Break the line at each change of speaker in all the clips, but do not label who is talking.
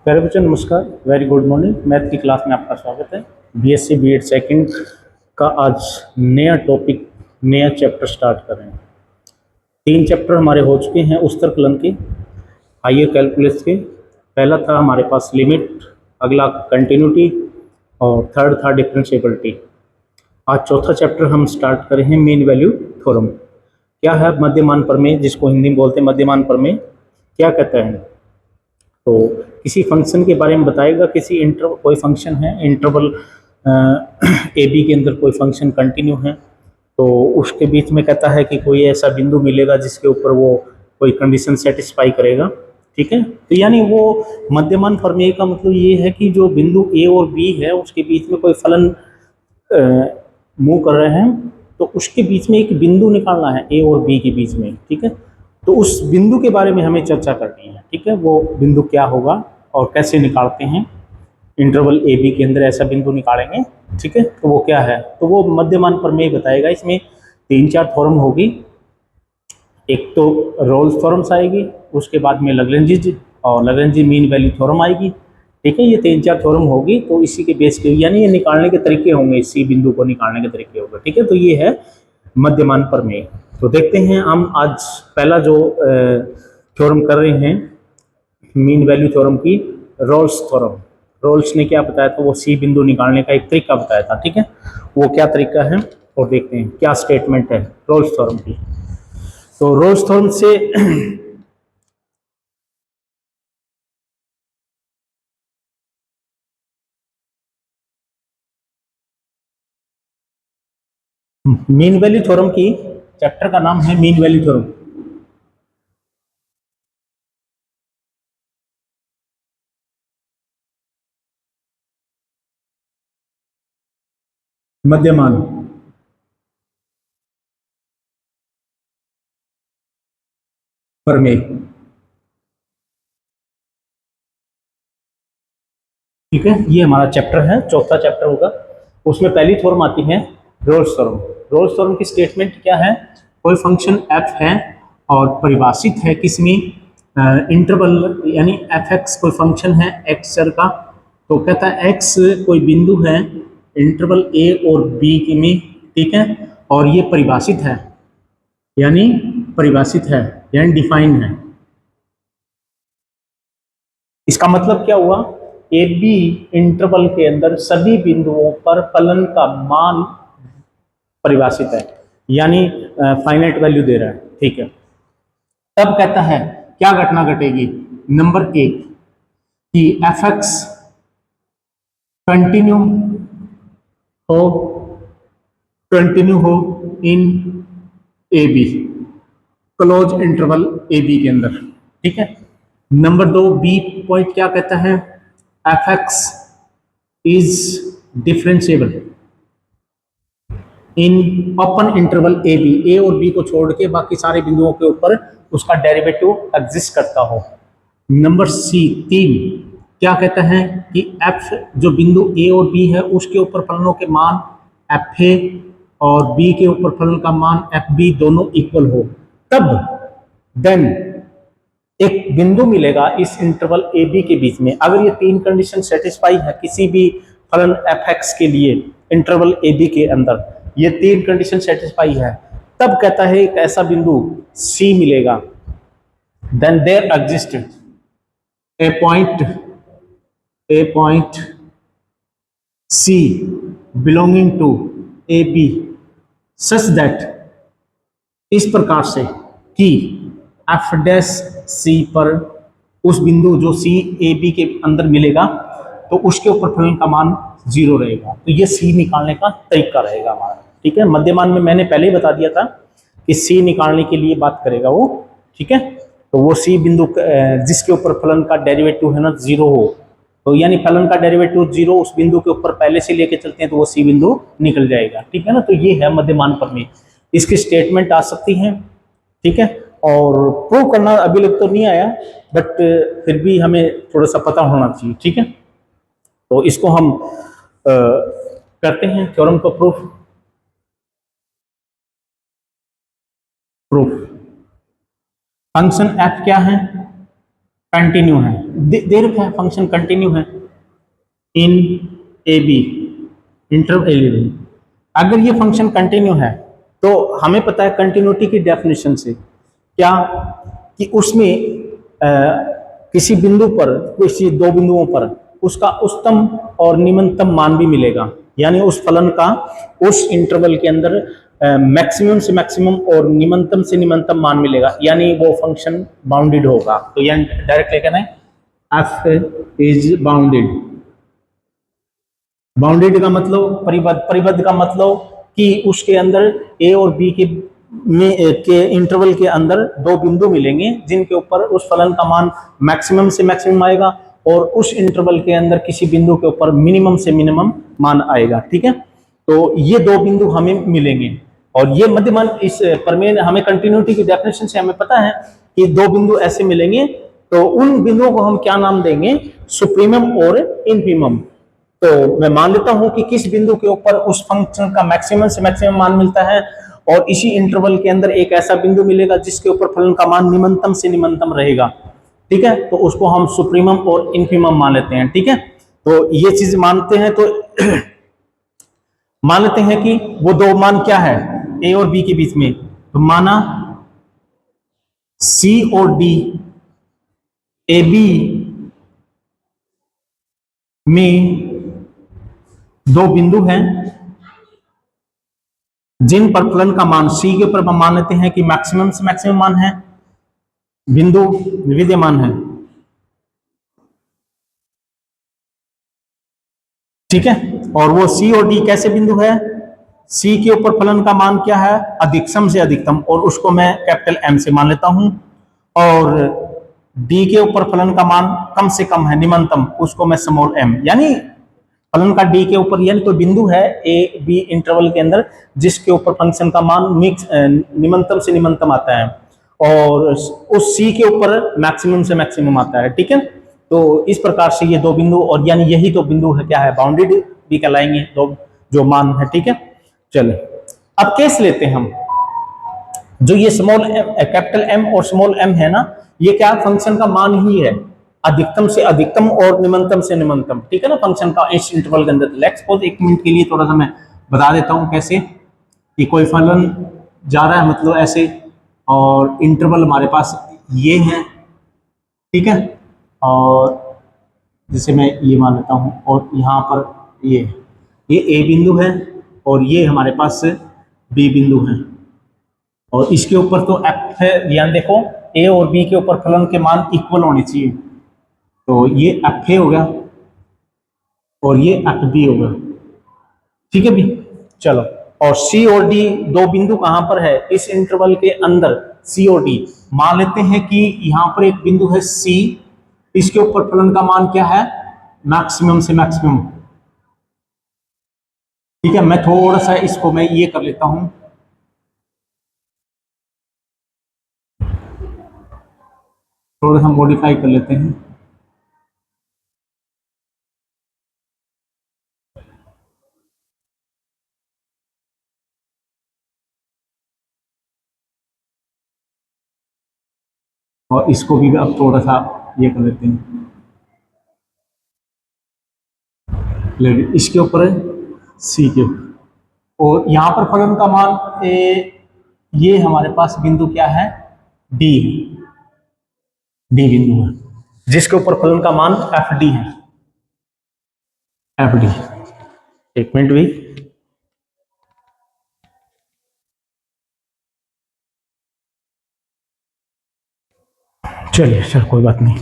प्यारे बच्चों नमस्कार, वेरी गुड मॉर्निंग। मैथ की क्लास में आपका स्वागत है। बीएससी बीएड सेकंड का आज नया टॉपिक, नया चैप्टर स्टार्ट कर रहे हैं। 3 चैप्टर हमारे हो चुके हैं उत्तर कलन के, हायर कैलकुलस के। पहला था हमारे पास लिमिट, अगला कंटिन्यूटी और थर्ड था डिफरेंशिएबिलिटी। आज चौथा चैप्टर हम स्टार्ट कर रहे हैं मीन वैल्यू थ्योरम। क्या है मध्यमान प्रमेय, जिसको हिंदी में बोलते हैं मध्यमान प्रमेय, क्या कहता है? तो किसी फंक्शन के बारे में बताएगा, किसी कोई फंक्शन है इंटरवल ए बी के अंदर कोई फंक्शन कंटिन्यू है, तो उसके बीच में कहता है कि कोई ऐसा बिंदु मिलेगा जिसके ऊपर वो कोई कंडीशन सेटिस्फाई करेगा। ठीक है, तो यानी वो मध्यमान प्रमेय का मतलब ये है कि जो बिंदु ए और बी है उसके बीच में कोई फलन मूव कर रहे हैं, तो उसके बीच में एक बिंदु निकालना है ए और बी के बीच में। ठीक है, तो उस बिंदु के बारे में हमें चर्चा करनी है। ठीक है, वो बिंदु क्या होगा और कैसे निकालते हैं, इंटरवल ए बी के अंदर ऐसा बिंदु निकालेंगे। ठीक है, तो वो क्या है, तो वो मध्यमान प्रमेय बताएगा। इसमें 3-4 थ्योरम होगी। एक तो रोल्स थ्योरम्स आएगी, उसके बाद में लैग्रेंज और लैग्रेंज मीन वैल्यू थ्योरम आएगी। ठीक है, ये 3-4 थ्योरम होगी, तो इसी के बेस के यानी ये निकालने के तरीके होंगे, इसी बिंदु को निकालने के तरीके होंगे। ठीक है, तो ये है मध्यमान प्रमेय। तो देखते हैं हम आज पहला जो थ्योरम कर रहे हैं मीन वैल्यू थ्योरम की, रोल्स थ्योरम। रोल्स ने क्या बताया था, वो सी बिंदु निकालने का एक तरीका बताया था। ठीक है, वो क्या तरीका है और देखते हैं क्या स्टेटमेंट है रोल्स थ्योरम की। तो रोल्स थ्योरम से मीन वैल्यू थ्योरम की चैप्टर का नाम है मीन वैल्यू थ्योरम। मध्यमान प्रमेय। ठीक है, ये हमारा चैप्टर है, चौथा चैप्टर होगा। उसमें पहली थ्योरम आती है रोल्स थ्योरम। रोल्स थ्योरम की स्टेटमेंट क्या है, कोई फंक्शन एफ है और परिभाषित है किसमें, इंटरवल यानी एफ एक्स कोई फंक्शन है एक्स चर का। तो कहता है एक्स कोई बिंदु है इंटरवल ए और बी के में। ठीक है, और ये परिभाषित है, यानी परिभाषित है यानी डिफाइंड है। इसका मतलब क्या हुआ, ए बी इंटरवल के अंदर सभी बिंदुओं पर फलन का मान परिभाषित है, यानी फाइनाइट वैल्यू दे रहा है। ठीक है, तब कहता है क्या घटना घटेगी, नंबर 1 कि एफ एक्स कंटिन्यू हो, कंटिन्यू हो in A B, close interval A B के अंदर। ठीक है, नंबर 2 बी पॉइंट क्या कहता है, F x is differentiable in open interval A B, A और बी को छोड़ के बाकी सारे बिंदुओं के ऊपर उसका डेरिवेटिव एग्जिस्ट करता हो। नंबर सी 3 क्या कहता है कि एफ जो बिंदु ए और बी है उसके ऊपर फलनों के मान एफ ए और बी के ऊपर फलन का मान एफ बी दोनों इक्वल हो, तब देन एक बिंदु मिलेगा इस इंटरवल ए बी के बीच में। अगर ये 3 कंडीशन सेटिस्फाई है किसी भी फलन एफ एक्स के लिए इंटरवल ए बी के अंदर, ये 3 कंडीशन सेटिस्फाई है, तब कहता है एक ऐसा बिंदु सी मिलेगा। Then there exist a point C belonging to a b such that, इस प्रकार से कि एफ डैश सी पर उस बिंदु जो सी ए बी के अंदर मिलेगा तो उसके ऊपर फलन का मान 0 रहेगा। तो ये सी निकालने का तरीका रहेगा हमारा। ठीक है, मध्यमान में मैंने पहले ही बता दिया था कि सी निकालने के लिए बात करेगा वो। ठीक है, तो वो सी बिंदु जिसके ऊपर फलन का डेरिवेटिव है ना 0 हो, तो यानी फलन का डेरिवेटिव 0 उस बिंदु के ऊपर पहले से लेके चलते हैं तो वो सी बिंदु निकल जाएगा। ठीक है ना, तो ये है मध्यमान प्रमेय। इसकी स्टेटमेंट आ सकती है। ठीक है, और प्रूव करना अभी तक तो नहीं आया, बट फिर भी हमें थोड़ा सा पता होना चाहिए। ठीक है, तो इसको हम करते हैं थ्योरम को प्रूफ। फंक्शन एफ क्या है, कंटिन्यू है। दे रखा है फंक्शन कंटिन्यू है in A B interval A B. अगर ये फंक्शन कंटिन्यू है तो हमें पता है कंटिन्यूटी की डेफिनेशन से क्या कि उसमें किसी बिंदु पर, किसी दो बिंदुओं पर उसका उच्चतम और निम्नतम मान भी मिलेगा, यानी उस फलन का उस इंटरवल के अंदर मैक्सिमम से मैक्सिमम और निम्नतम से निम्नतम मान मिलेगा, यानी वो फंक्शन बाउंडेड होगा। तो यानी डायरेक्ट लेकर एफ इज बाउंडेड। बाउंडेड का मतलब परिबद्ध, परिबद्ध का मतलब कि उसके अंदर ए और बी के इंटरवल के अंदर दो बिंदु मिलेंगे जिनके ऊपर उस फलन का मान मैक्सिमम से मैक्सिमम आएगा और उस इंटरवल के अंदर किसी बिंदु के ऊपर मिनिमम से मिनिमम मान आएगा। ठीक है, तो ये दो बिंदु हमें मिलेंगे और ये मध्यमान इस प्रमेय हमें कंटिन्यूटी की डेफिनेशन से हमें पता है कि दो बिंदु ऐसे मिलेंगे, तो उन बिंदुओं को हम क्या नाम देंगे, सुप्रीमम और इनफीमम। तो मैं मान लेता हूं कि किस बिंदु के ऊपर उस फंक्शन का मैक्सिमम से मैक्सिमम मान मिलता है और इसी इंटरवल के अंदर एक ऐसा बिंदु मिलेगा जिसके ऊपर फलन का मान निम्नतम से निम्नतम रहेगा। ठीक है, तो उसको हम सुप्रीमम और इनफीमम मान लेते हैं। ठीक है, तो ये चीज मानते हैं तो मान लेते हैं कि वो दो मान क्या है ए और बी के बीच में, तो माना सी और डी ए बी में दो बिंदु हैं जिन पर फलन का मान सी के ऊपर हम मान लेते हैं कि मैक्सिमम से मैक्सिमम मान है, बिंदु विद्यमान है। ठीक है, और वो सी और डी कैसे बिंदु है, सी के ऊपर फलन का मान क्या है, अधिकतम से अधिकतम, और उसको मैं कैपिटल एम से मान लेता हूं, और डी के ऊपर फलन का मान कम से कम है, निम्नतम, उसको मैं स्मॉल एम, यानी फलन का डी के ऊपर, यानी कोई बिंदु है ए बी इंटरवल के अंदर जिसके ऊपर फंक्शन का मान निम्नतम से निम्नतम आता है और उस सी के ऊपर मैक्सिमम से मैक्सिमम आता है। ठीक है, तो इस प्रकार से ये दो बिंदु, और यानी यही दो बिंदु है क्या है, बाउंडेड भी कहलाएंगे दो जो मान है। ठीक है, चलो अब केस लेते हैं हम, जो ये स्मॉल एम कैपिटल एम और स्मॉल एम है ना, ये क्या फंक्शन का मान ही है, अधिकतम से अधिकतम और निम्नतम से निम्नतम। ठीक है ना, फंक्शन का इस इंटरवल के अंदर। लेट्स सपोज एक मिनट के लिए थोड़ा सा मैं बता देता हूं कैसे, कि कोई फलन जा रहा है मतलब ऐसे, और इंटरवल हमारे पास ये है। ठीक है, और जैसे मैं ये मान लेता हूं, और यहाँ पर ये ए बिंदु है और ये हमारे पास बी बिंदु है, और इसके ऊपर तो एफ है, ध्यान देखो ए और बी के ऊपर फलन के मान इक्वल होने चाहिए, तो ये एफ ए होगा और ये एफ बी होगा। ठीक है भी, चलो, और सी और डी दो बिंदु कहां पर है, इस इंटरवल के अंदर सी और डी। मान लेते हैं कि यहां पर एक बिंदु है सी, इसके ऊपर फलन का मान क्या है, मैक्सिमम से मैक्सिमम। ठीक है, मैं थोड़ा सा इसको मैं ये कर लेता हूं, थोड़ा सा मॉडिफाई कर लेते हैं। और इसको भी अब थोड़ा सा ये कर लेते हैं, इसके ऊपर है सी के ऊपर, और यहां पर फलन का मान ये हमारे पास बिंदु क्या है, डी, डी बिंदु है जिसके ऊपर फलन का मान एफ डी है, एफ डी। एक मिनट भी, चलिए सर कोई बात नहीं,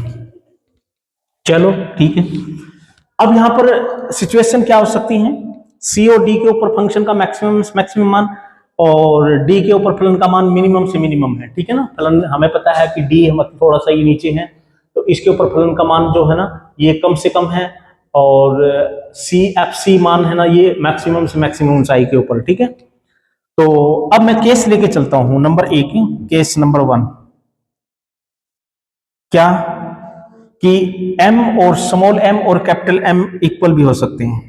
चलो ठीक है। अब यहां पर सिचुएशन क्या हो सकती है, सी और डी के ऊपर फंक्शन का मैक्सिमम मैक्सिमम मान और डी के ऊपर फलन का मान मिनिमम से मिनिमम है। ठीक है ना, फलन हमें पता है कि डी हम थोड़ा सा ये नीचे है, तो इसके ऊपर फलन का मान जो है ना ये कम से कम है, और सी एफ सी मान है ना ये मैक्सिमम से मैक्सिमम ऊंचाई के ऊपर। ठीक है, तो अब मैं केस लेके चलता हूं नंबर 1, केस नंबर 1, क्या कि एम और स्मॉल एम और कैपिटल एम इक्वल भी हो सकते हैं,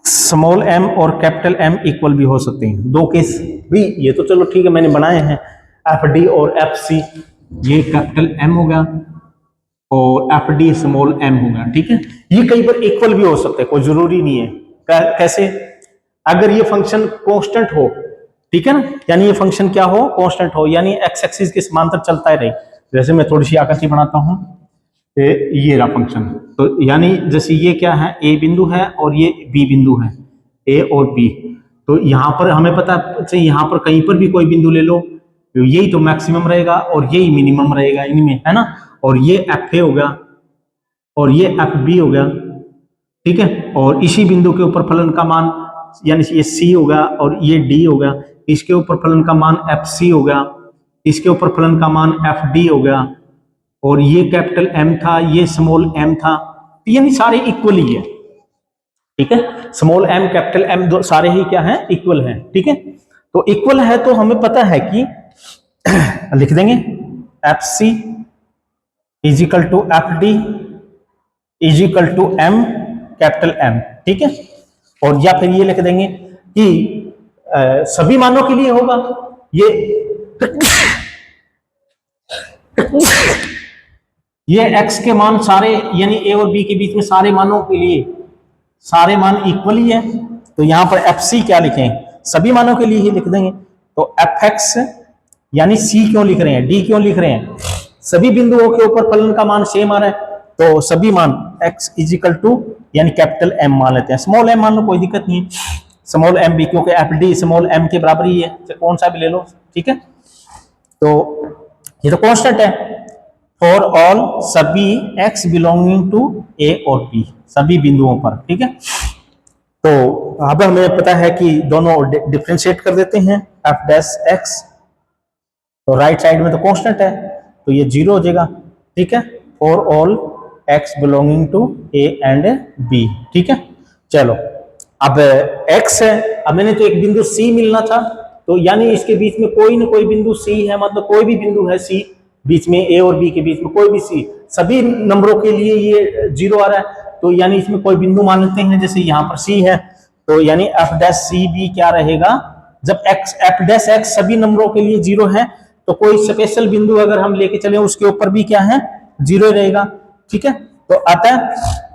स्मॉल एम और कैपिटल एम इक्वल भी हो सकते हैं, दो केस भी, ये तो चलो ठीक है मैंने बनाए हैं एफ डी और एफ सी, ये कैपिटल एम हो गया और एफ डी स्मॉल एम हो गया, ठीक है। ये कई बार इक्वल भी हो सकते हैं, कोई जरूरी नहीं है। कैसे? अगर ये फंक्शन कांस्टेंट हो, ठीक है ना, यानी ये फंक्शन क्या हो, कांस्टेंट हो, यानी एक्स एक्सिस के समांतर चलता ही रहे। जैसे मैं थोड़ी सी आकृति बनाता हूं, ये रहा फंक्शन, तो यानी जैसे ये क्या है, ए बिंदु है और ये बी बिंदु है, ए और बी। तो यहां पर हमें पता है, यहां पर कहीं पर भी कोई बिंदु ले लो, तो यही तो मैक्सिमम रहेगा और यही मिनिमम रहेगा इनमें, है ना। और ये एफ ए हो गया और ये एफ बी हो गया, ठीक है। और इसी बिंदु के ऊपर फलन का मान, यानी ये सी हो गया और ये डी हो गया, इसके ऊपर फलन का मान एफ सी हो गया, इसके ऊपर फलन का मान एफ डी हो गया, और ये कैपिटल एम था, ये स्मॉल एम था, यानी सारे इक्वल ही है, ठीक है। स्मॉल एम कैपिटल एम दो सारे ही क्या है, इक्वल है, ठीक है। तो इक्वल है तो हमें पता है कि लिख देंगे f c is equal to f d is equal to M capital M, ठीक है। और या फिर ये लिख देंगे कि सभी मानों के लिए होगा ये x के मान सारे, यानी a और b के बीच में सारे मानों के लिए सारे मान इक्वल ही है। तो यहां पर एफ सी क्या लिखें, सभी मानों के लिए ही लिख देंगे। तो एफ एक्स, यानी c क्यों लिख रहे हैं, d क्यों लिख रहे हैं, सभी बिंदुओं के ऊपर फलन का मान सेम आ रहा है, तो सभी मान x इज इक्वल टू, यानी कैपिटल M मान लेते हैं, स्मॉल m मान लो, कोई दिक्कत नहीं है, स्मॉल m भी, क्योंकि एफ डी स्मॉल m के बराबर ही है, कौन सा भी ले लो, ठीक है। तो ये तो कांस्टेंट है, फॉर ऑल सभी x बिलोंगिंग टू a और b, सभी बिंदुओं पर, ठीक है। तो अब हमें पता है कि दोनों डिफरेंशिएट कर देते हैं, एफ डैश एक्स, तो राइट साइड में तो कांस्टेंट है तो ये 0 हो जाएगा, ठीक है, for all x belonging to a and b, ठीक है। चलो अब x है, अब मैंने तो एक बिंदु c मिलना था, तो यानी इसके बीच में कोई ना कोई बिंदु c है, मतलब कोई भी बिंदु है c बीच में, a और b के बीच में कोई भी c, सभी नंबरों के लिए ये 0 आ रहा है, तो यानी इसमें कोई बिंदु मान लेते हैं, जैसे यहाँ पर c है, तो यानी एफ डैश सी बी क्या रहेगा, जब x एफ डैश एक्स सभी नंबरों के लिए 0 है, तो कोई स्पेशल बिंदु अगर हम लेके चले उसके ऊपर भी क्या है, 0 रहेगा, ठीक है। तो अतः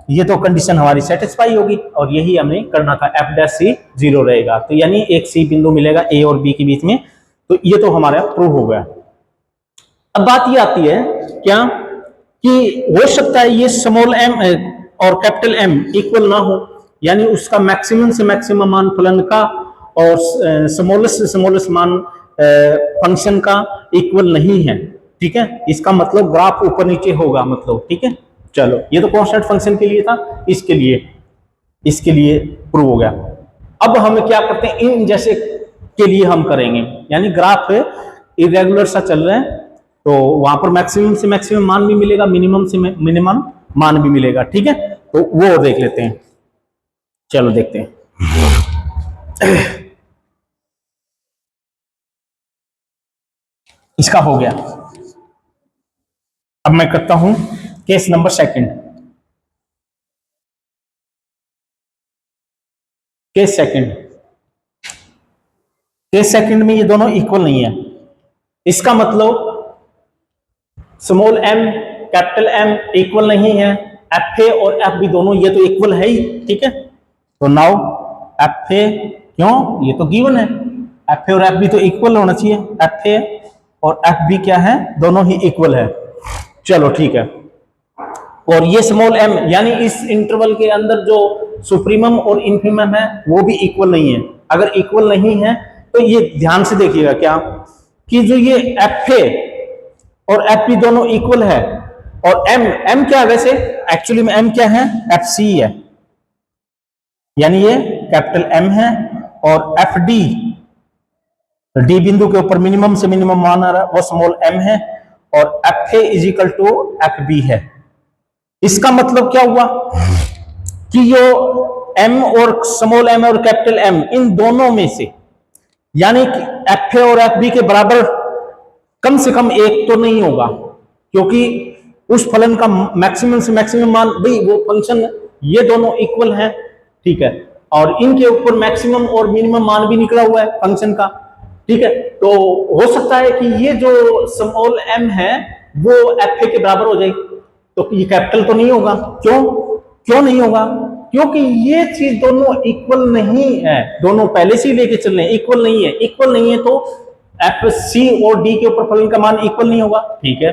ये तो कंडीशन हमारी सेटिस्फाई होगी और यही हमें करना था, एफ डैश सी 0 रहेगा, तो यानी एक सी बिंदु मिलेगा ए और बी के बीच में, तो ये तो हमारा प्रूव हो गया। अब बात ये आती है क्या कि हो सकता है ये स्मॉल एम और कैपिटल एम इक्वल ना हो, यानी उसका मैक्सिमम से मैक्सिमम मान फलन का और स्मॉलेस्ट से स्मॉलेस्ट मान फंक्शन का इक्वल नहीं है, ठीक है। इसका मतलब ग्राफ ऊपर नीचे होगा, मतलब, ठीक है। चलो ये तो कांस्टेंट फंक्शन के लिए था, इसके लिए प्रूव हो गया। अब हम क्या करते हैं, इन जैसे के लिए हम करेंगे, यानी ग्राफ इरेगुलर सा चल रहा है, तो वहां पर मैक्सिमम से मैक्सिमम मान भी मिलेगा, मिनिमम से मिनिमम मान भी मिलेगा, ठीक है। तो वो देख लेते हैं, चलो देखते हैं। इसका हो गया। अब मैं करता हूं case number second. Case second में ये दोनों इक्वल नहीं है, इसका मतलब small m capital M equal नहीं है, एफ ए और एफ बी दोनों ये तो इक्वल है ही, ठीक है। तो नाउ एफ ए, क्यों, ये तो गिवन है, एफ ए और एफ बी तो इक्वल होना चाहिए, एफ ए और एफ बी क्या है, दोनों ही इक्वल है, चलो ठीक है। और ये स्मॉल एम, यानी इस इंटरवल के अंदर जो सुप्रीमम और इन्फीमम है वो भी इक्वल नहीं है। अगर इक्वल नहीं है तो ये ध्यान से देखिएगा क्या कि जो ये एफ ए और एफ बी दोनों इक्वल है, और एम क्या है वैसे, एक्चुअली में एम क्या है, एफ सी है, यानी ये कैपिटल एम है, और एफ डी, डी बिंदु के ऊपर मिनिमम से मिनिमम मान आ रहा है वो स्मॉल एम है, और f a is equal to f b है। इसका मतलब क्या हुआ कि यो एम और स्मॉल एम और कैपिटल एम इन दोनों में से, यानी कि एफ ए और एफ बी के बराबर कम से कम एक तो नहीं होगा, क्योंकि उस फलन का मैक्सिमम से मैक्सिमम मान, भाई वो फंक्शन ये दोनों इक्वल हैं, ठीक है, और इनके ऊपर मैक्सिमम और मिनिमम मान भी निकला हुआ है फंक्शन का, ठीक है, तो हो सकता है कि ये जो स्मॉल m है वो fa के बराबर हो जाए, तो ये कैपिटल तो नहीं होगा। क्यों क्यों नहीं होगा? क्योंकि ये चीज दोनों इक्वल नहीं है, दोनों पहले से ही लेके चल रहे हैं, इक्वल नहीं है। इक्वल नहीं है तो एफ सी और डी के ऊपर फलन का मान इक्वल नहीं होगा। ठीक है,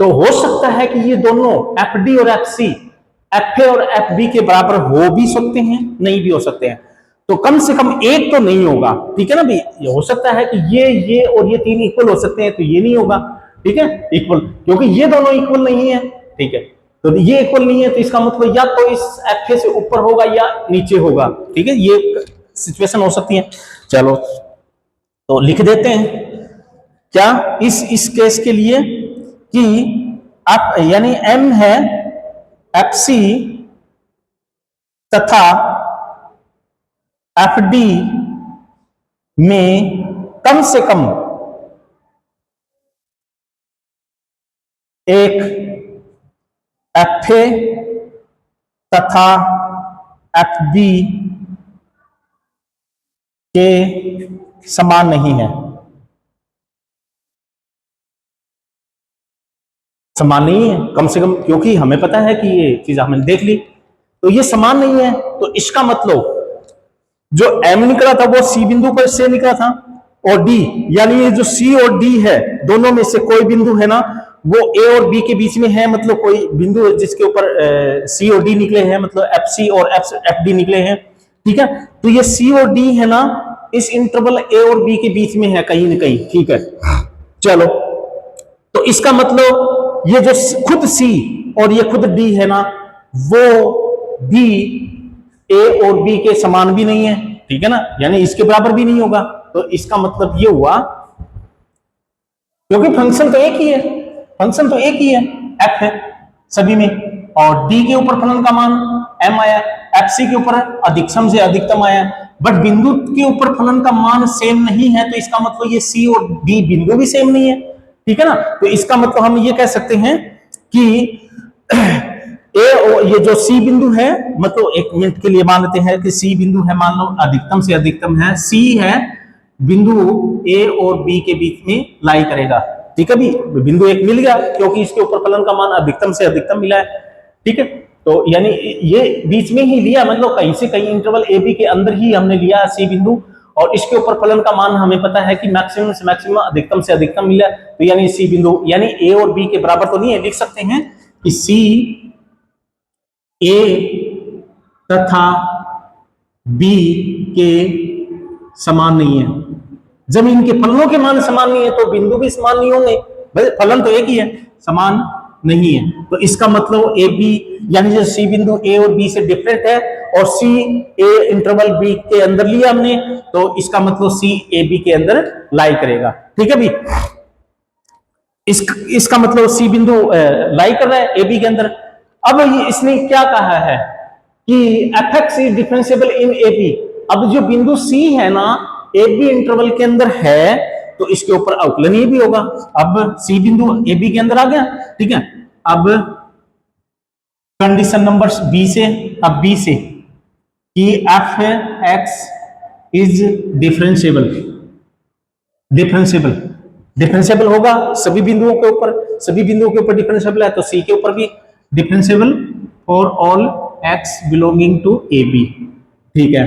तो हो सकता है कि ये दोनों एफ डी और एफ सी एफ ए और एफ बी के बराबर हो भी सकते हैं, नहीं भी हो सकते हैं, तो कम से कम एक तो नहीं होगा। ठीक है ना भाई, ये हो सकता है कि ये और ये तीन इक्वल हो सकते हैं, तो ये नहीं होगा। ठीक है, इक्वल, क्योंकि ये दोनों इक्वल नहीं है। ठीक है, तो ये इक्वल नहीं है, तो इसका मतलब या तो इस एफ ए से ऊपर होगा या नीचे होगा। ठीक है, ये सिचुएशन हो सकती है। चलो तो लिख देते हैं क्या इस केस के लिए कि आप यानी m है एफ सी तथा एफ डी में कम से कम एक एफ ए तथा एफ बी के समान नहीं है। समान नहीं है कम से कम, क्योंकि हमें पता है कि ये चीज हमने देख ली, तो ये समान नहीं है। तो इसका मतलब जो m निकला था वो c बिंदु पर से निकला था, और d यानी ये जो c और d है दोनों में से कोई बिंदु है ना वो a और b के बीच में है, मतलब कोई बिंदु है जिसके ऊपर c और d निकले हैं, मतलब fc और fd निकले हैं। ठीक है, तो ये c और d है ना इस इंटरवल a और b के बीच में है कहीं ना कहीं। ठीक है, चलो तो इसका मतलब ये जो खुद c और ये खुद d है ना वो b a और b के समान भी नहीं है। ठीक है ना, यानी इसके बराबर भी नहीं होगा। तो इसका मतलब ये हुआ, क्योंकि फंक्शन तो एक ही है, फंक्शन तो एक ही है, f है सभी में, और d के ऊपर फलन का मान m आया, fc के ऊपर अधिकतम से अधिकतम आया, बट बिंदु के ऊपर फलन का मान सेम नहीं है, तो इसका मतलब ये c और d बिंदु भी सेम नहीं है। ठीक है ना, तो इसका मतलब हम ये कह सकते हैं कि ए ये जो सी बिंदु है, मतलब एक मिनट के लिए मान लेते हैं कि सी बिंदु है, मान लो अधिकतम से अधिकतम है, सी है बिंदु ए और बी के बीच में लाई करेगा। ठीक है, भी बिंदु एक मिल गया क्योंकि इसके ऊपर फलन का मान अधिकतम से अधिकतम मिला है। ठीक है, तो यानी ये बीच में ही लिया, मतलब कहीं से कहीं इंटरवल ए बी के अंदर ही हमने लिया सी बिंदु, और इसके ऊपर फलन का मान हमें पता है कि मैक्सिमम से मैक्सिमम अधिकतम से अधिकतम मिला, तो यानी सी बिंदु यानी ए और बी के बराबर तो नहीं है, लिख सकते हैं कि सी ए तथा बी के समान नहीं है। जब इनके फलनों के मान समान नहीं है तो बिंदु भी समान नहीं होंगे, फलन तो एक ही है, समान नहीं है। तो इसका मतलब ए बी यानी जो सी बिंदु ए और बी से डिफरेंट है, और सी ए इंटरवल बी के अंदर लिया हमने, तो इसका मतलब सी ए बी के अंदर लाई करेगा। ठीक है भी, इसका मतलब सी बिंदु लाई कर रहा है ए बी के अंदर। अब इसने क्या कहा है कि F x is differentiable in A b. अब जो बिंदु सी है ना ए बी इंटरवल के अंदर है, तो इसके ऊपर अवकलनीय भी होगा। अब सी बिंदु ए बी के अंदर आ गया। ठीक है, अब कंडीशन नंबर बी से, अब बी से कि F x is differentiable, differentiable differentiable होगा सभी बिंदुओं के ऊपर, सभी बिंदुओं के ऊपर डिफरेंशिएबल है, तो सी के ऊपर भी differentiable for all x belonging to a b. ठीक है,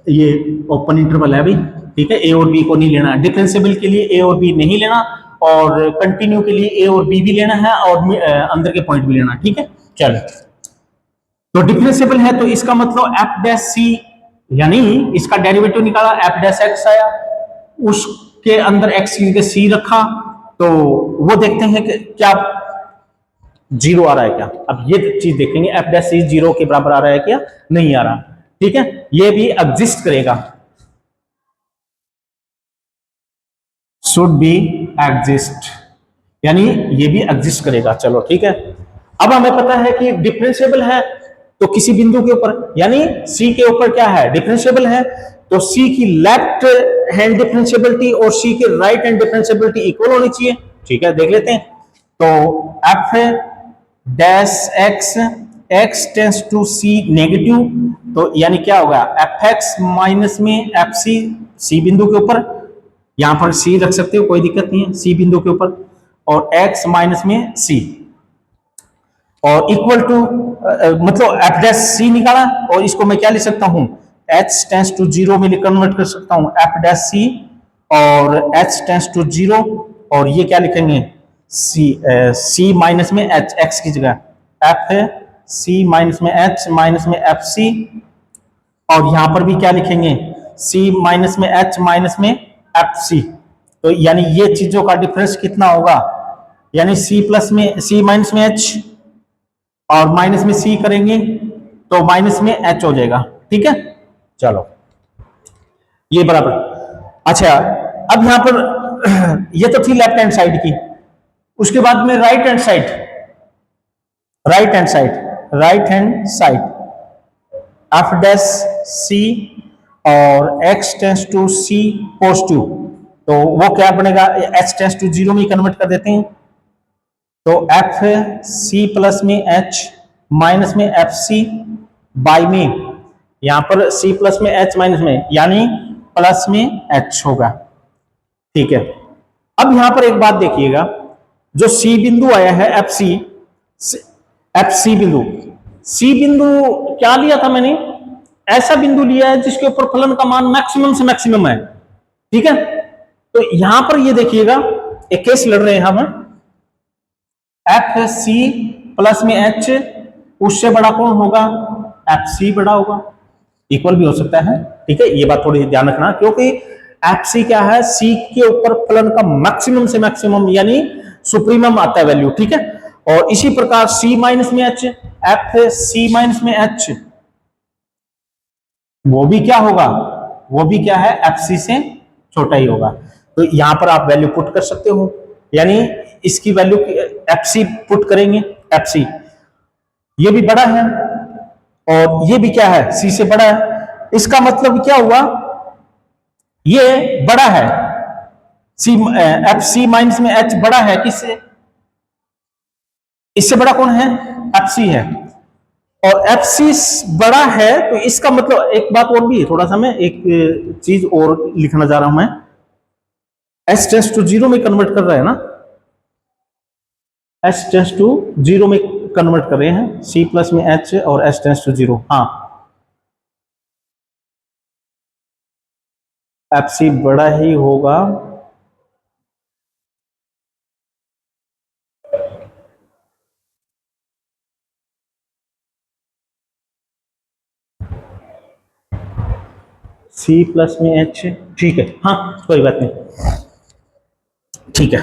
ये ओपन इंटरवल है भाई। ठीक है, ए और बी को नहीं लेना, डिफरेंशिएबल के लिए ए और बी नहीं लेना, और कंटिन्यू के लिए ए और बी भी लेना है, और अंदर के पॉइंट भी लेना। ठीक है, चलो तो डिफरेंशिएबल है, तो इसका मतलब एफ डैश सी, यानी इसका डेरिवेटिव निकाला, एफ डैश एक्स आया, उसके अंदर एक्स की जगह सी रखा, तो वो देखते हैं कि क्या जीरो आ रहा है क्या। अब ये चीज देखेंगे एफ डैश सी जीरो के बराबर आ रहा है क्या, नहीं आ रहा। ठीक है, ये भी एग्जिस्ट करेगा, शुड बी एग्जिस्ट, यानी ये भी एग्जिस्ट करेगा। चलो ठीक है, अब हमें पता है कि डिफरेंशिएबल है, तो किसी बिंदु के ऊपर यानी सी के ऊपर क्या है, डिफरेंशिएबल है, तो सी की लेफ्ट हैंड डिफरेंशिएबिलिटी और सी के राइट हैंड डिफरेंशिएबिलिटी इक्वल होनी चाहिए। ठीक है, देख लेते हैं, तो f dash x, x tends to C negative, तो यानी क्या होगा एफ एक्स माइनस में एफ सी, सी बिंदु के ऊपर यहां पर सी रख सकते हो, कोई दिक्कत नहीं है, सी बिंदु के ऊपर, और x माइनस में सी, और इक्वल टू मतलब एफ डैश सी निकाला, और इसको मैं क्या लिख सकता हूं, h टेंस टू जीरो में कन्वर्ट कर सकता हूं, एफ डैश सी, और h टेंस टू जीरो, और ये क्या लिखेंगे, सी माइनस में h, x की जगह f है, सी माइनस में h माइनस में एफ सी, और यहां पर भी क्या लिखेंगे, सी माइनस में h माइनस में एफ सी। तो यानी ये चीजों का डिफरेंस कितना होगा, यानी सी प्लस में सी माइनस में h और माइनस में सी करेंगे तो माइनस में h हो जाएगा, ठीक है। चलो ये बराबर, अच्छा अब यहां पर ये तो थी लेफ्ट हैंड साइड की, उसके बाद में right hand side, right hand side, right hand side F dash सी और x tends to C positive, तो वो क्या बनेगा, h टेंस टू जीरो में कन्वर्ट कर देते हैं, तो एफ सी प्लस में h माइनस में एफ सी बाई में, यहां पर c प्लस में h माइनस में, यानी प्लस में h होगा, ठीक है। अब यहां पर एक बात देखिएगा, जो c बिंदु आया है एफ सी बिंदु, सी बिंदु क्या लिया था मैंने, ऐसा बिंदु लिया है जिसके ऊपर फलन का मान मैक्सिमम से मैक्सिमम है, ठीक है। तो यहां पर ये देखिएगा, एक केस लड़ रहे हैं हम, एफ सी प्लस में एच, उससे बड़ा कौन होगा, एफ सी बड़ा होगा, इक्वल भी हो सकता है, ठीक है। ये बात थोड़ी ध्यान रखना, क्योंकि एफ सी क्या है, सी के ऊपर फलन का मैक्सिमम से मैक्सिमम यानी सुप्रीमम आता है वैल्यू, ठीक है। और इसी प्रकार सी माइनस में एच, एफ सी माइनस में एच, वो भी क्या होगा, वो भी क्या है, एफ सी से छोटा ही होगा। तो यहां पर आप वैल्यू पुट कर सकते हो, यानी इसकी वैल्यू एफ सी पुट करेंगे, एफ सी ये भी बड़ा है और ये भी क्या है, सी से बड़ा है, इसका मतलब क्या हुआ, ये बड़ा है, सी एफ सी माइनस में एच बड़ा है किससे, इससे बड़ा कौन है, एफ सी है, और एफ सी बड़ा है, तो इसका मतलब एक बात और भी है, थोड़ा सा मैं एक चीज और लिखना जा रहा हूं मैं, एस टेंस टू जीरो में कन्वर्ट कर रहा है ना, एस टेंस टू जीरो में कन्वर्ट कर रहे हैं, सी प्लस में एच और एस टेंस टू जीरो, हाँ एफ सी बड़ा ही होगा, सी प्लस में एच, ठीक है, हाँ कोई बात नहीं, ठीक है।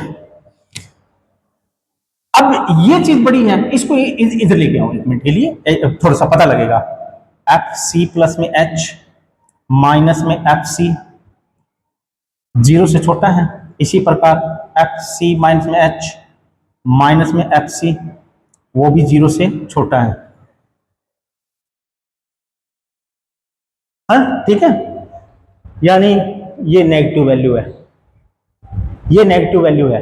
अब ये चीज बड़ी है, इसको इधर लेके आओ एक मिनट के लिए, थोड़ा सा पता लगेगा, एफ सी प्लस में एच माइनस में एफ सी जीरो से छोटा है, इसी प्रकार एफ सी माइनस में एच माइनस में एफ सी वो भी जीरो से छोटा है, हाँ ठीक है। यानी ये नेगेटिव वैल्यू है, ये नेगेटिव वैल्यू है,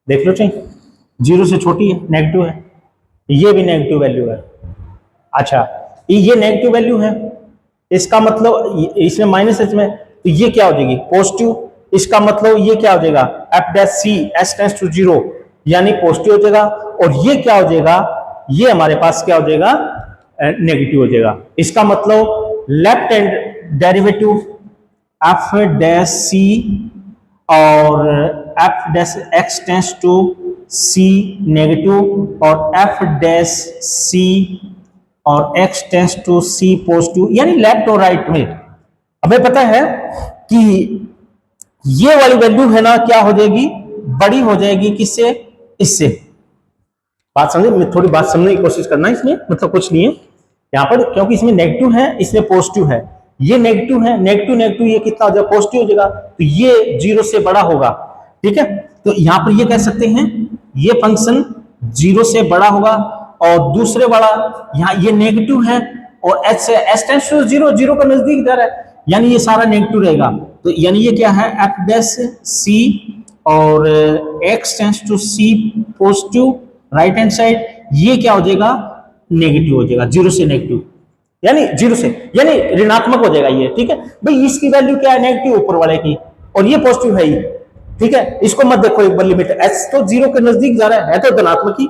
देख लो चाहिए, जीरो से छोटी है, नेगेटिव है, ये भी नेगेटिव वैल्यू है, अच्छा ये नेगेटिव वैल्यू है, इसका मतलब इसमें माइनस एच में, तो ये क्या हो जाएगी, पॉजिटिव, इसका मतलब ये क्या हो जाएगा, f dash c s tends to zero यानी पॉजिटिव हो जाएगा, और ये क्या हो जाएगा, ये हमारे पास क्या हो जाएगा, नेगेटिव हो जाएगा। इसका मतलब left hand derivative F dash सी और F dash X tends to C negative, और एफ डैश सी और x tends to C positive, यानी लेफ्ट और राइट में हमें पता है कि ये वाली वैल्यू है ना, क्या हो जाएगी, बड़ी हो जाएगी, किससे, इससे, बात समझे, मैं थोड़ी बात समझने की कोशिश करना, इसमें मतलब कुछ नहीं है यहां पर, क्योंकि इसमें नेगेटिव है, इसमें पॉजिटिव है, ये नेगेटिव है, नेगेटिव नेगेटिव ये कितना हो जाएगा, पॉजिटिव हो जाएगा, तो ये जीरो से बड़ा होगा, ठीक है। तो यहां पर ये कह सकते हैं ये फंक्शन जीरो से बड़ा होगा, और दूसरे वाला यहाँ ये नेगेटिव है, और एच से s tends to zero, zero का नजदीक जा रहा है, यानी ये सारा नेगेटिव रहेगा, तो यानी ये क्या है, एफ डैश सी और x tends to C positive right hand side, ये क्या हो जाएगा, नेगेटिव हो जाएगा, जीरो से नेगेटिव, यानी जीरो से यानी ऋणात्मक हो जाएगा ये, ठीक है भाई। इसकी वैल्यू क्या है, नेगेटिव ऊपर वाले की, और ये पॉजिटिव है ही, ठीक है। इसको मत देखो एक बार लिमिट, एच तो 0 के नजदीक जा रहा है तो धनात्मक ही,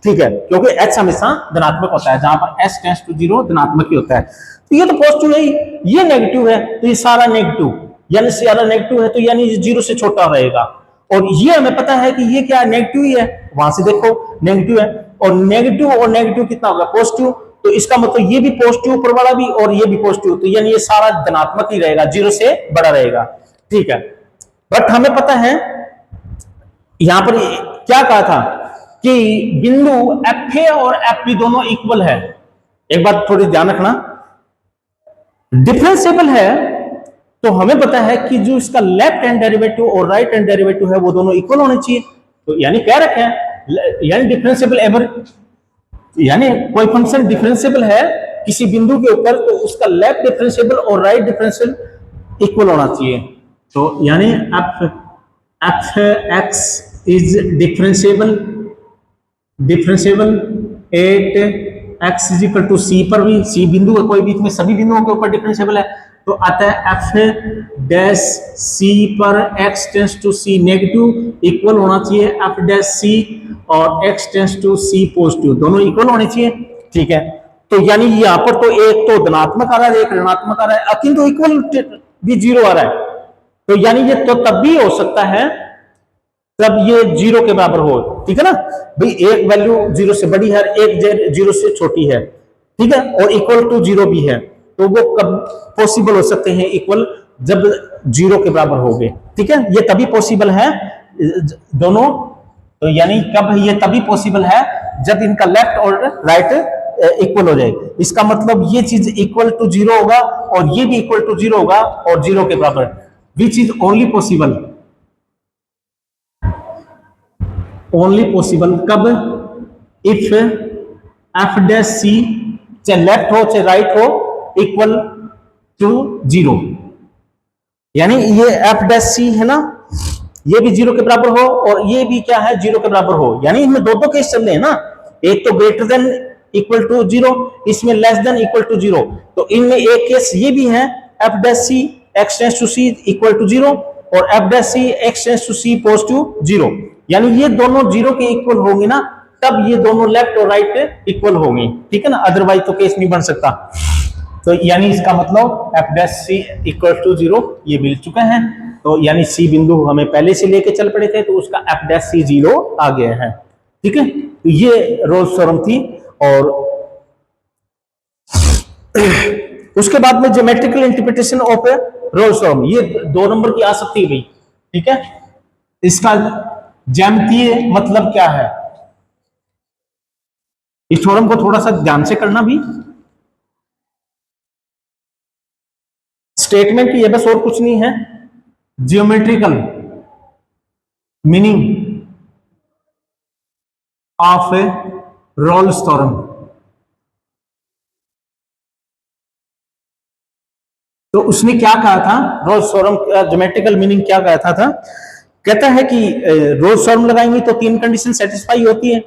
ठीक है, क्योंकि एच हमेशा धनात्मक होता है, जहां पर एच टेंड्स टू 0 धनात्मक ही होता है। तो ये तो पॉजिटिव है ही, ये नेगेटिव है तो ये सारा नेगेटिव, यानी सारा नेगेटिव है तो यानी 0 से छोटा रहेगा। और ये हमें पता है कि ये क्या है, नेगेटिव ही है, वहां से देखो नेगेटिव है, और नेगेटिव कितना होगा, पॉजिटिव, तो इसका मतलब ये भी पॉजिटिव ऊपर वाला भी और ये भी पॉजिटिव, तो यानी ये सारा धनात्मक ही रहेगा, 0 से बड़ा रहेगा, ठीक है। बट हमें पता है यहां पर क्या कहा था कि बिंदु एफ ए और एफ बी दोनों इक्वल है। एक बात थोड़ी ध्यान रखना, डिफरेंशिएबल है तो हमें पता है कि जो इसका लेफ्ट हैंड डेरिवेटिव और राइट हैंड डेरिवेटिव है वो दोनों इक्वल होने चाहिए। तो यानी कह रखे हैं, यानी डिफरेंशिएबल एवर, यानी कोई फंक्शन डिफरेंशिएबल है किसी बिंदु के ऊपर तो उसका लेफ्ट डिफरेंशिएबल और राइट डिफरेंशियल इक्वल होना चाहिए। तो यानी F x is differentiable at X is equal to C पर भी, सी बिंदु है कोई बीच में, सभी बिंदुओं के ऊपर डिफरेंशिएबल है, तो आता है एफ डैश सी पर x tends to C negative equal होना चाहिए एफ डैश सी और x tends to C positive, दोनों इक्वल होने चाहिए, ठीक है। तो यानी यहां पर तो एक तो धनात्मक आ रहा है एक ऋणात्मक आ रहा है, किंतु इक्वल भी 0 आ रहा है, तो यानी ये तो तब भी हो सकता है तब ये 0 के बराबर हो, ठीक है ना भाई, एक वैल्यू 0 से बड़ी है, एक 0 से छोटी है, ठीक है, और इक्वल टू 0 भी है, तो वो कब पॉसिबल हो सकते हैं इक्वल, जब 0 के बराबर हो गए, ठीक है, ये तभी पॉसिबल है दोनों, तो यानी कब ये तभी पॉसिबल है जब इनका लेफ्ट और राइट इक्वल हो जाए, इसका मतलब ये चीज इक्वल टू 0 होगा और ये भी इक्वल टू 0 होगा और 0 के बराबर, विच इज ओनली पॉसिबल कब, इफ एफ डैश सी चाहे लेफ्ट हो चाहे राइट हो इक्वल टू 0, यानी ये एफ डैश सी है ना, ये भी 0 के बराबर हो और ये भी क्या है 0 के बराबर हो, यानी इनमें दो केस चल रहे हैं ना, एक तो ग्रेटर देन इक्वल टू 0, इसमें लेस देन इक्वल टू 0, तो इनमें एक केस ये भी है f dash c x tends to c equal to 0 और F dash c x tends to C positive 0, यानी ये दोनों 0 के इक्वल होंगे ना, तब ये दोनों लेफ्ट और राइट इक्वल होंगे, ठीक है ना, अदरवाइज तो केस नहीं बन सकता। तो यानी इसका मतलब f dash c equal to 0 ये मिल चुका है, तो यानी सी बिंदु हमें पहले से लेके चल पड़े थे तो उसका एफ डैश सी 0 आ गया है, ठीक है। तो ये रोल्स थ्योरम थी, और उसके बाद में geometrical interpretation of Rolle's theorem, ये 2 नंबर की आ सकती है भाई, ठीक है। इसका ज्यामितीय मतलब क्या है, इस थ्योरम को थोड़ा सा ध्यान से करना भी, स्टेटमेंट की है बस और कुछ नहीं है, geometrical meaning of Rolle's theorem, तो उसने क्या कहा था, रोल्स थ्योरम का ज्योमेट्रिकल मीनिंग क्या कहता था, कहता है कि रोल्स थ्योरम लगाएंगे तो 3 कंडीशन सेटिस्फाई होती है,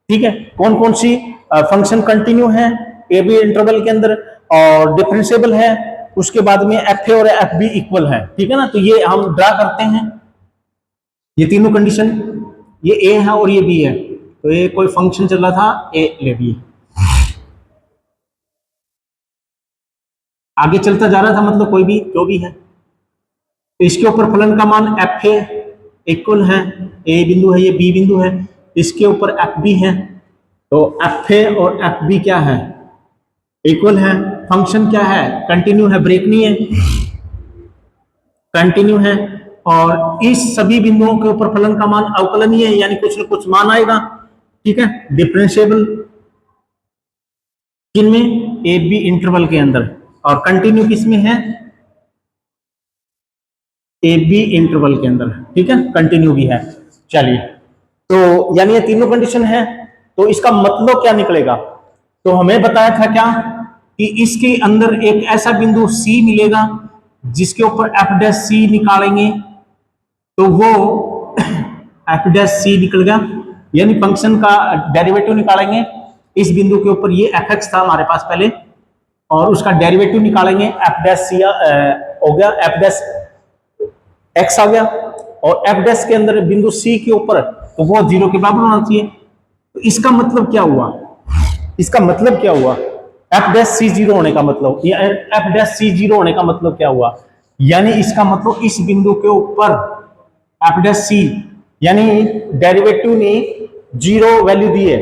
ठीक है, कौन कौन सी, फंक्शन कंटिन्यू है ए बी इंटरवल के अंदर और डिफरेंशिएबल है, उसके बाद में एफ ए और एफ बी इक्वल है, ठीक है ना, तो ये हम ड्रा करते हैं, ये तीनों कंडीशन, ये ए है और ये बी है, तो ये कोई फंक्शन चल रहा था ए ले बी, आगे चलता जा रहा था, मतलब कोई भी जो भी है, तो इसके ऊपर फलन का मान एफ ए इक्वल है, ए बिंदु है ये बी बिंदु है, इसके ऊपर एफ बी है, तो एफ ए और एफ बी क्या है, इक्वल है, फंक्शन क्या है, कंटिन्यू है, ब्रेक नहीं है, कंटिन्यू है, और इस सभी बिंदुओं के ऊपर फलन का मान अवकलनीय है, यानी कुछ न कुछ मान आएगा, ठीक है, डिफरेंशिएबल किनमें, ए बी इंटरवल के अंदर, और कंटिन्यू किसमें है, ए बी इंटरवल के अंदर, ठीक है, कंटिन्यू भी है। चलिए, तो यानी ये तीनों कंडीशन है, तो इसका मतलब क्या निकलेगा, तो हमें बताया था क्या कि इसके अंदर एक ऐसा बिंदु सी मिलेगा जिसके ऊपर एफ डैश सी निकालेंगे तो वो एफ डैश सी निकलेगा, यानी फंक्शन का डेरिवेटिव निकालेंगे, इस बिंदु के ऊपर ये एफ एक्स था हमारे पास पहले, और उसका डेरिवेटिव निकालेंगे एफ डैश सी हो गया, एफ डैश x आ गया, और f डैश के अंदर बिंदु c के ऊपर, तो वो 0 के बराबर होना चाहिए। तो इसका मतलब क्या हुआ, इसका मतलब क्या हुआ, f डैश c 0 होने का मतलब, या f डैश c 0 होने का मतलब क्या हुआ, यानी इसका मतलब इस बिंदु के ऊपर f डैश c, यानी डेरिवेटिव ने 0 वैल्यू दी है,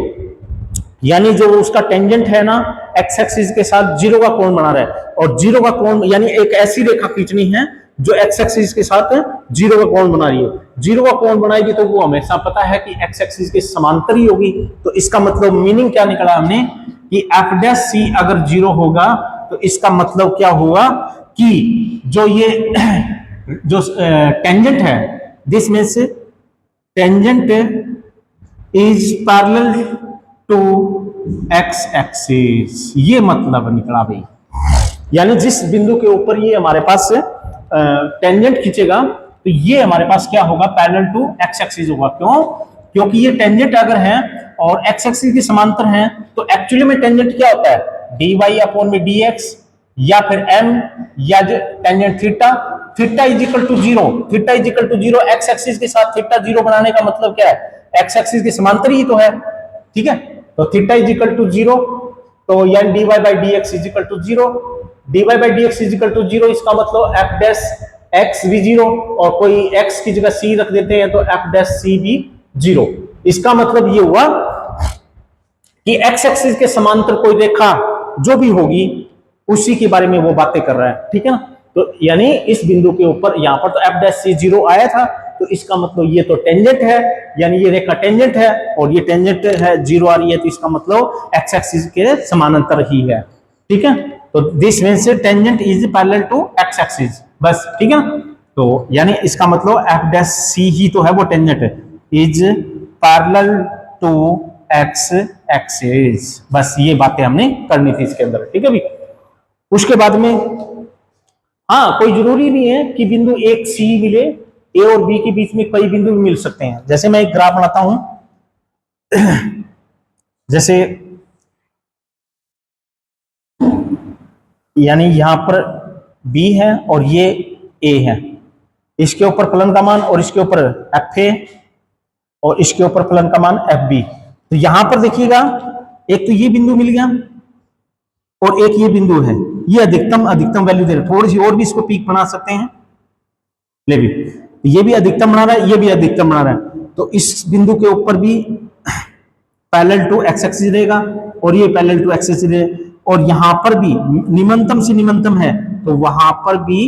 यानी जो उसका टेंजेंट है ना एक्स एक्सिस के साथ 0 का कोण बना रहा है, और 0 का कोण यानी एक ऐसी रेखा खींचनी है जो एक्स एक्सिस के साथ 0 का कोण बना रही है। 0 का कोण बनाएगी तो वो हमेशा पता है कि एक्स एक्सिस के समांतर ही होगी। तो इसका मतलब मीनिंग क्या निकला हमने कि एफ डैश सी अगर 0 होगा तो इसका मतलब क्या होगा कि जो ये जो टेंजेंट है, this means tangent is parallel to x axis, ये मतलब निकला भाई। यानी जिस बिंदु के ऊपर ये हमारे पास टेंजेंट खींचेगा तो ये हमारे पास क्या होगा, पैरेलल टू एक्स एक्सिस होगा। क्यों? क्योंकि ये टेंजेंट अगर है और एक्स एक्सिस के समांतर हैं तो एक्चुअली में टेंजेंट क्या होता है, dy अपॉन में dx, या फिर m, या जो tangent theta, theta is equal to 0, theta is equal to 0, x axis के साथ थीटा 0 बनाने का मतलब क्या है, एक्स एक्सिस के समांतर ही तो है, ठीक है। तो थीटा इज इक्वल टू 0, तो यानी dy by dx is equal to 0, dy by dx is equal to 0, इसका मतलब f डैश x भी 0, और कोई x की जगह c रख देते हैं तो f डैश c भी 0। इसका मतलब ये हुआ कि x एक्सिस के समांतर कोई रेखा जो भी होगी उसी के बारे में वो बातें कर रहा है, ठीक है ना। तो यानी इस बिंदु के ऊपर यहां पर तो f डैश c 0 आया था, तो इसका मतलब ये तो टेंजेंट है, यानी ये रेखा टेंजेंट है, और ये टेंजेंट है 0 आ रही है, तो इसका मतलब एक्स एक्सिस के समानांतर ही है, ठीक है। तो this means tangent is parallel to x axis, बस, ठीक है। तो यानी इसका मतलब f डैश c ही तो है वो tangent, is parallel to x axis, बस ये बातें हमने करनी थी इसके अंदर, ठीक है भी। उसके बाद में हाँ, कोई जरूरी नहीं है कि बिंदु एक सी मिले, ए और बी के बीच में कई बिंदु भी मिल सकते हैं। जैसे मैं एक ग्राफ बनाता हूं, जैसे यानी यहां पर बी है और ये ए है, इसके ऊपर फलन का मान और इसके ऊपर एफ ए और इसके ऊपर फलन का मान एफ बी। तो यहां पर देखिएगा एक तो ये बिंदु मिल गया और एक ये बिंदु है, ये अधिकतम वैल्यू दे रहा है। थोड़ी सी और भी इसको पीक बना सकते हैं, ले भी, ये भी अधिकतम बना रहा है, ये भी अधिकतम बना रहा है, तो इस बिंदु के ऊपर भी पैरेलल टू एक्स एक्सिस रहेगा और ये पैरेलल टू एक्स एक्सिस रहेगा, और यहां पर भी निम्नतम से निम्नतम है तो वहां पर भी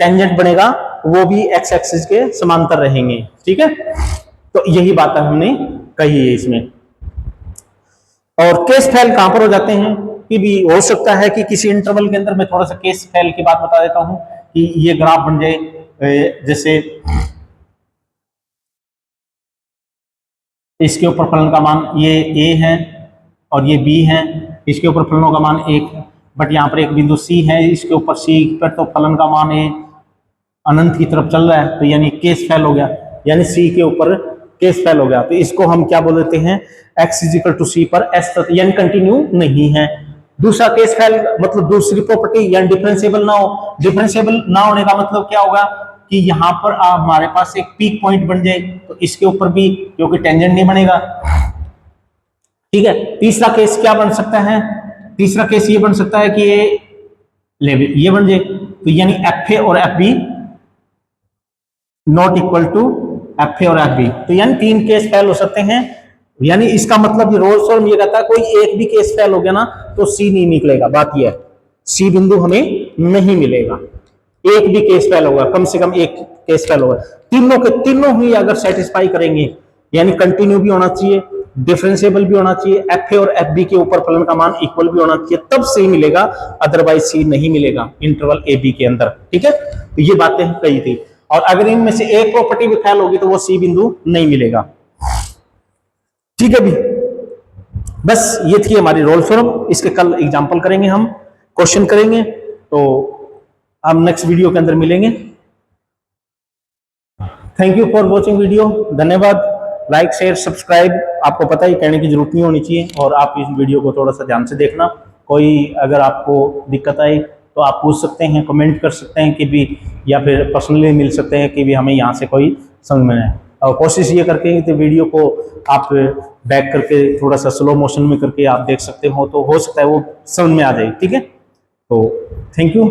टेंजेंट बनेगा, वो भी एक्स एक्सिस के समांतर रहेंगे, ठीक है। तो यही बात हमने कही है इसमें। और केस फैल कहां पर हो जाते हैं कि भी हो सकता है कि किसी इंटरवल के अंदर, मैं थोड़ा सा केस फैल की बात बता देता हूं कि ये ग्राफ बन जाए, जैसे इसके ऊपर फलन का मान ये a है और ये b है, इसके ऊपर फलनों का मान 1 है, बट यहाँ पर एक बिंदु c है, इसके ऊपर c पर तो फलन का मान a अनंत की तरफ चल रहा है, तो यानी केस फैल हो गया, यानी c के ऊपर केस फैल हो गया। तो इसको हम क्या बोल देते हैं, x is equal to c पर s तक यानी कंटिन्यू नहीं है। दूसरा केस फैल मतलब दूसरी प्रॉपर्टी यानी डिफरेंशिएबल ना हो। डिफरेंशिएबल ना होने का मतलब क्या होगा कि यहां पर हमारे पास एक पीक पॉइंट बन जाए, तो इसके ऊपर भी क्योंकि टेंजेंट नहीं बनेगा, ठीक है। तीसरा केस क्या बन सकता है, तीसरा केस ये बन सकता है कि ये बन जाए, तो यानी एफ ए और f b not equal to f a और एफ बी, तो यानी 3 केस फैल हो सकते हैं। यानी इसका मतलब रोल्स फॉर्म ये कहता है कोई एक भी केस फैल हो गया ना तो सी नहीं निकलेगा, बात यह है सी बिंदु हमें नहीं मिलेगा, एक भी केस फैल होगा, कम से कम एक केस फैल होगा। तीनों के तीनों ही अगर सेटिस्फाई करेंगे, यानी कंटिन्यू भी होना चाहिए, डिफरेंशिएबल भी होना चाहिए, एफ ए और एफ बी के ऊपर फलन का मान इक्वल भी होना चाहिए, तब सी मिलेगा, अदरवाइज सी नहीं मिलेगा इंटरवल ए बी के अंदर, ठीक है। तो ये बातें कही थी, और अगर इनमें से एक प्रॉपर्टी भी फैल होगी तो वो सी बिंदु नहीं मिलेगा, ठीक है भी। बस ये थी हमारी रोल फॉर्म, इसके कल एग्जांपल करेंगे, हम क्वेश्चन करेंगे, तो हम नेक्स्ट वीडियो के अंदर मिलेंगे। Thank you for watching video, धन्यवाद। लाइक शेयर सब्सक्राइब, आपको पता ही कहने की जरूरत नहीं होनी चाहिए, और आप इस वीडियो को थोड़ा सा ध्यान से देखना, कोई अगर आपको दिक्कत आए तो आप पूछ सकते हैं, कमेंट कर सकते हैं कि भी, या फिर पर्सनली मिल सकते हैं कि भी हमें यहाँ से कोई समझ में नहीं। और कोशिश ये करके तो वीडियो को आप बैक करके थोड़ा सा स्लो मोशन में करके आप देख सकते हो, तो हो सकता है वो समझ में आ जाए। ठीक है, तो थैंक यू।